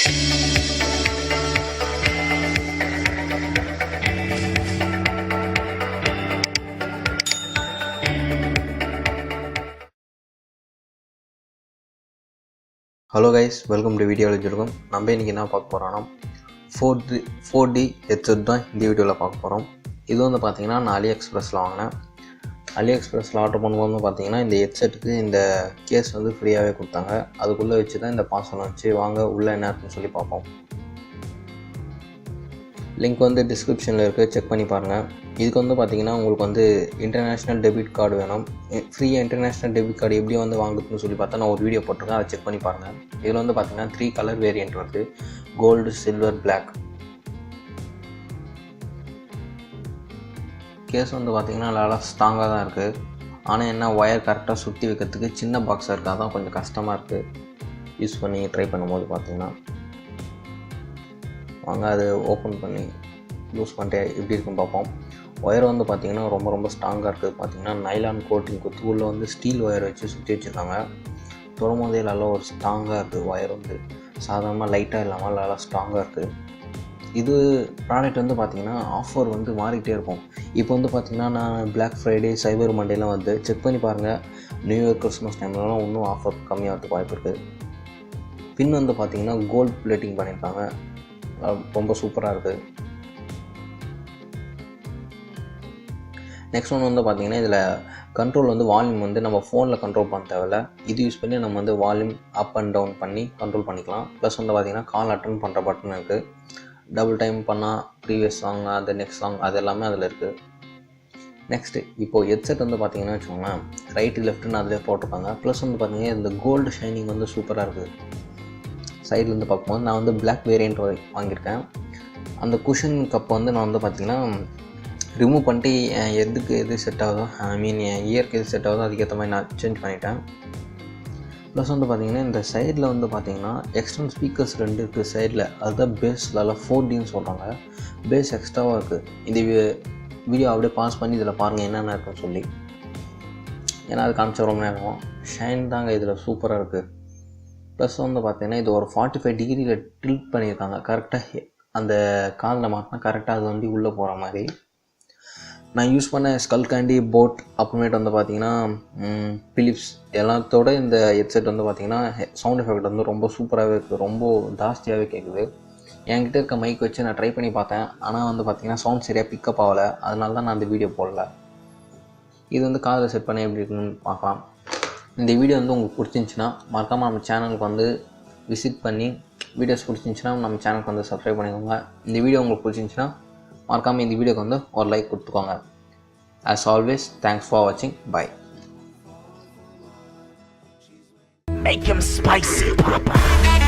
Hello guys, welcome to வீடியோவில் இருக்கும். நம்ம இன்றைக்கி என்ன பார்க்க போகிறோன்னா 4D ஹெட்செட் தான் இந்த வீடியோவில் பார்க்க போகிறோம். இது வந்து பார்த்திங்கன்னா நான் அலிஎக்ஸ்பிரஸில் வாங்கினேன். அலிஎக்ஸ்பிரஸில் ஆர்டர் பண்ணும்போது பார்த்திங்கன்னா இந்த ஹெட்செட்டுக்கு இந்த கேஸ் வந்து ஃப்ரீயாகவே கொடுத்தாங்க. அதுக்குள்ளே வச்சு தான் இந்த பார்சல் வச்சு வாங்க உள்ளே என்ன இருக்குன்னு சொல்லி பார்ப்போம். லிங்க் வந்து டிஸ்கிரிப்ஷனில் இருக்குது, செக் பண்ணி பாருங்கள். இதுக்கு வந்து பார்த்திங்கன்னா உங்களுக்கு வந்து இன்டர்நேஷ்னல் டெபிட் கார்டு வேணும். ஃப்ரீயாக இன்டர்நேஷ்னல் டெபிட் கார்டு எப்படி வந்து வாங்குறதுன்னு சொல்லி பார்த்தா நான் ஒரு வீடியோ போட்டிருக்கேன், அதை செக் பண்ணி பாருங்கள். இதில் வந்து பார்த்திங்கன்னா 3 கலர் வேரியண்ட் வருது, கோல்டு, சில்வர், பிளாக். கேஸ் வந்து பார்த்திங்கன்னா நல்லா ஸ்ட்ராங்காக தான் இருக்குது. ஆனால் என்ன, ஒயர் கரெக்டாக சுற்றி வைக்கிறதுக்கு சின்ன பாக்ஸாக இருக்குது, அதான் கொஞ்சம் கஷ்டமாக இருக்குது யூஸ் பண்ணி ட்ரை பண்ணும்போது. பார்த்திங்கன்னா வாங்க அது ஓப்பன் பண்ணி யூஸ் பண்ணிட்டு எப்படி இருக்குன்னு பார்ப்போம். ஒயர் வந்து பார்த்திங்கன்னா ரொம்ப ஸ்ட்ராங்காக இருக்குது. பார்த்திங்கன்னா நைலான் கோட்டிங் கொடுத்து உள்ளே வந்து ஸ்டீல் ஒயர் வச்சு சுற்றி வச்சுருக்காங்க. தொடும்போதே நல்லா ஒரு ஸ்ட்ராங்காக இருக்குது. ஒயர் வந்து சாதாரணமாக லைட்டாக இல்லாமல் நல்லா ஸ்ட்ராங்காக இருக்குது. இது ப்ராடக்ட் வந்து பார்த்திங்கன்னா ஆஃபர் வந்து மாறிக்கிட்டே இருக்கும். இப்போ வந்து பார்த்திங்கன்னா நான் பிளாக் ஃப்ரைடே, சைபர் மண்டேலாம் வந்து செக் பண்ணி பாருங்கள். நியூ இயர், கிறிஸ்மஸ் டைம்லலாம் இன்னும் ஆஃபர் கம்மியாகிறதுக்கு வாய்ப்பு இருக்குது. பின் வந்து பார்த்திங்கன்னா கோல்டு பிளேட்டிங் பண்ணியிருக்காங்க, ரொம்ப சூப்பராக இருக்குது. நெக்ஸ்ட் ஒன்று வந்து பார்த்திங்கன்னா இதில் கண்ட்ரோல் வந்து வால்யூம் வந்து நம்ம ஃபோனில் கண்ட்ரோல் பண்ண தேவையில்ல. இது யூஸ் பண்ணி நம்ம வந்து வால்யூம் அப் அண்ட் டவுன் பண்ணி கண்ட்ரோல் பண்ணிக்கலாம். ப்ளஸ் வந்து பார்த்திங்கன்னா கால் அட்டன் பண்ணுற பட்டன் இருக்குது. டபுள் டைம் பண்ணால் ப்ரீவியஸ் சாங், அது நெக்ஸ்ட் சாங், அது எல்லாமே அதில் இருக்குது. நெக்ஸ்ட்டு இப்போது ஹெட்செட் வந்து பார்த்திங்கன்னா வச்சுக்கோங்களேன், ரைட்டு லெஃப்ட்டுன்னு அதிலே போட்டிருப்பாங்க. ப்ளஸ் வந்து பார்த்திங்கன்னா இந்த கோல்டு ஷைனிங் வந்து சூப்பராக இருக்குது. சைட்லேருந்து பார்க்கும்போது நான் வந்து பிளாக் வேரியண்ட் வாங்கியிருக்கேன். அந்த குஷன் கப் வந்து நான் வந்து பார்த்திங்கன்னா ரிமூவ் பண்ணிட்டு எது செட் ஆகுதோ, என் இயருக்கு எது செட் ஆகுதோ அதுக்கேற்ற மாதிரி நான் சேஞ்ச் பண்ணிட்டேன். ப்ளஸ் வந்து பார்த்திங்கன்னா இந்த சைடில் வந்து பார்த்திங்கன்னா எக்ஸ்டர்னல் ஸ்பீக்கர்ஸ் 2 இருக்குது சைடில். அதுதான் பேஸில் 4Dன்னு சொல்கிறாங்க. பேஸ் எக்ஸ்ட்ராவாக இருக்குது. இந்த வீடியோ அப்படியே பாஸ் பண்ணி இதில் பாருங்கள் என்னென்ன இருக்குன்னு சொல்லி. ஏன்னா அது காமிச்ச ரொம்ப நேரம். ஷைன் தாங்க இதில் சூப்பராக இருக்குது. ப்ளஸ் வந்து பார்த்திங்கன்னா இது ஒரு 45 டிகிரியில் டில்ட் பண்ணியிருக்காங்க. கரெக்டாக அந்த காலில் மாட்டினா கரெக்டாக அது வந்து உள்ளே போகிற மாதிரி. நான் யூஸ் பண்ண ஸ்கல்கேண்டி, போட், அப்புறமேட்டு வந்து பார்த்திங்கன்னா பிலிப்ஸ் எல்லாத்தோட இந்த ஹெட்செட் வந்து பார்த்திங்கன்னா சவுண்ட் எஃபெக்ட் வந்து ரொம்ப சூப்பராகவே இருக்குது, ரொம்ப ஜாஸ்தியாகவே கேட்குது. என்கிட்ட இருக்க மைக் வச்சு நான் ட்ரை பண்ணி பார்த்தேன், ஆனால் வந்து பார்த்திங்கன்னா சவுண்ட் சரியாக பிக்கப் ஆகலை. அதனால தான் நான் அந்த வீடியோ போடல. இது வந்து காதில் செட் பண்ணி எப்படி இருக்குன்னு பார்க்கலாம். இந்த வீடியோ வந்து உங்களுக்கு பிடிச்சிருந்துச்சின்னா மறக்காமல் நம்ம சேனலுக்கு வந்து விசிட் பண்ணி, வீடியோஸ் பிடிச்சிருந்துச்சின்னா நம்ம சேனலுக்கு வந்து சப்ஸ்கிரைப் பண்ணிக்கோங்க. இந்த வீடியோ உங்களுக்கு பிடிச்சிருந்துச்சின்னா மறக்காமல் இந்த வீடியோக்கு வந்து ஒரு லைக் கொடுத்துக்கோங்க. As always, thanks for watching. Bye. Make him spicy, Papa.